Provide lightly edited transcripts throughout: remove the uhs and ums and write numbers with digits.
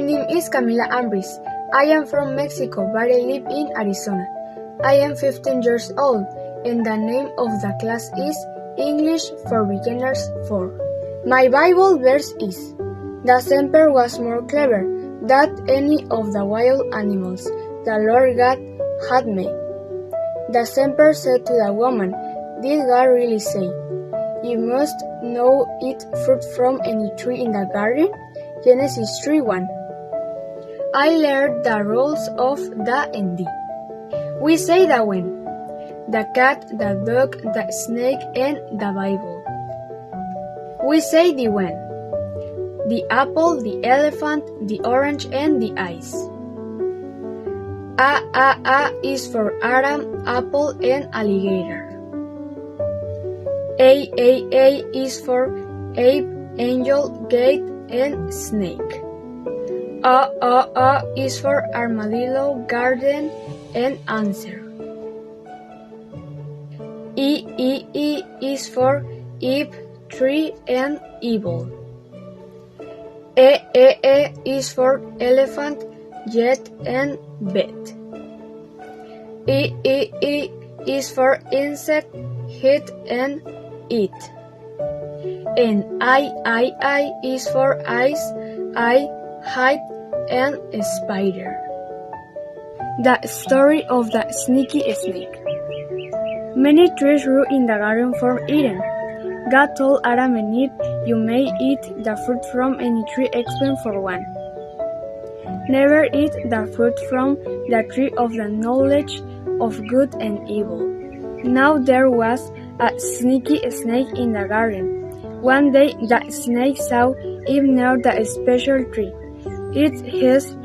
name is Camila Ambriz. I am from Mexico, but I live in Arizona. I am 15 years old, and the name of the class is English for Beginners 4. My Bible verse is, "The shepherd was more clever than any of the wild animals the Lord God had made." The shepherd said to the woman, "Did God really say, 'You must not eat fruit from any tree in the garden'?" Genesis 3:1. I learned the rules of the ND. We say the when, the cat, the dog, the snake, and the Bible. We say the when, the apple, the elephant, the orange, and the ice. A is for Adam, apple, and alligator. A is for ape, angel, gate, and snake. A is for armadillo, garden, and answer. E is for Eve, tree, and evil. E is for elephant, jet, and bed. E is for insect, hit, and eat. And I is for eyes, eye, height, and spider. The story of the sneaky snake. Many trees grew in the garden from Eden. God told Adam and Eve, "You may eat the fruit from any tree except for one. Never eat the fruit from the tree of the knowledge of good and evil." Now there was a sneaky snake in the garden. One day the snake saw Eve near the special tree. It hissed,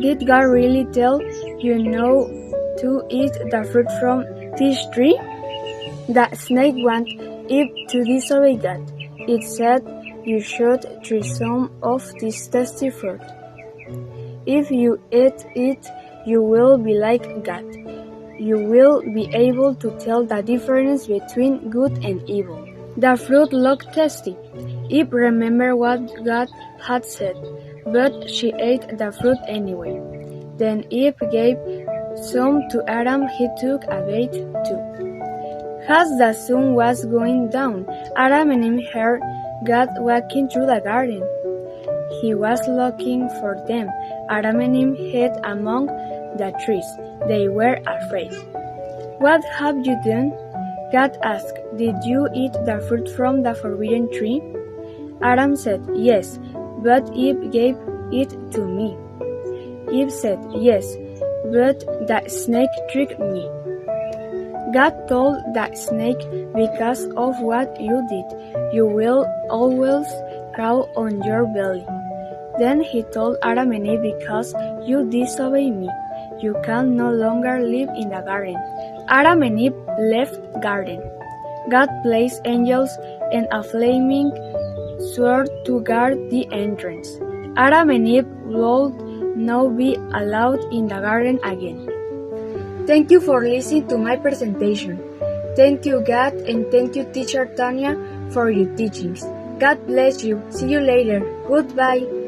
"Did God really tell you not to eat the fruit from this tree?" The snake wanted Eve to disobey God. It said, "You should try some of this tasty fruit. If you eat it, you will be like God. You will be able to tell the difference between good and evil." The fruit looked tasty. Eve remembered what God had said, but she ate the fruit anyway. Then Eve gave some to Adam. He took a bite too. As the sun was going down, Adam and Eve heard God walking through the garden. He was looking for them. Adam and Eve hid among the trees. They were afraid. "What have you done?" God asked. "Did you eat the fruit from the forbidden tree?" Adam said, "Yes, but Eve gave it to me." Eve said, "Yes, but the snake tricked me." God told the snake, "Because of what you did, you will always crawl on your belly." Then he told Adam and Eve, "Because you disobeyed me, you can no longer live in the garden." Adam and Eve left garden. God placed angels and a flaming sword to guard the entrance. Adam and Eve would not be allowed in the garden again. Thank you for listening to my presentation. Thank you, God, and thank you, Teacher Tanya, for your teachings. God bless you. See you later. Goodbye.